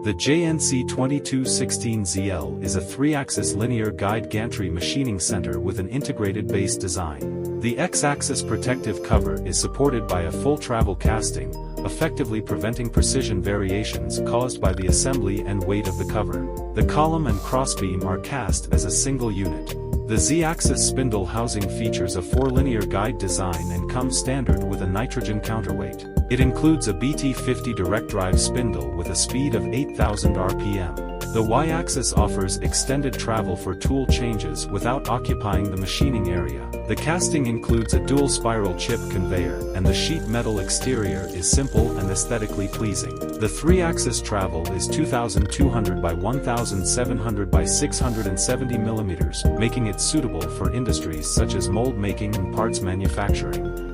The JNC-2216ZL is a 3-axis linear guide gantry machining center with an integrated base design. The X-axis protective cover is supported by a full travel casting, effectively preventing precision variations caused by the assembly and weight of the cover. The column and crossbeam are cast as a single unit. The Z-axis spindle housing features a 4-linear guide design and comes standard with a nitrogen counterweight. It includes a BT50 direct drive spindle with a speed of 8,000 RPM. The Y-axis offers extended travel for tool changes without occupying the machining area. The casting includes a dual spiral chip conveyor, and the sheet metal exterior is simple and aesthetically pleasing. The 3-axis travel is 2,200 by 1,700 by 670 mm, making it suitable for industries such as mold making and parts manufacturing.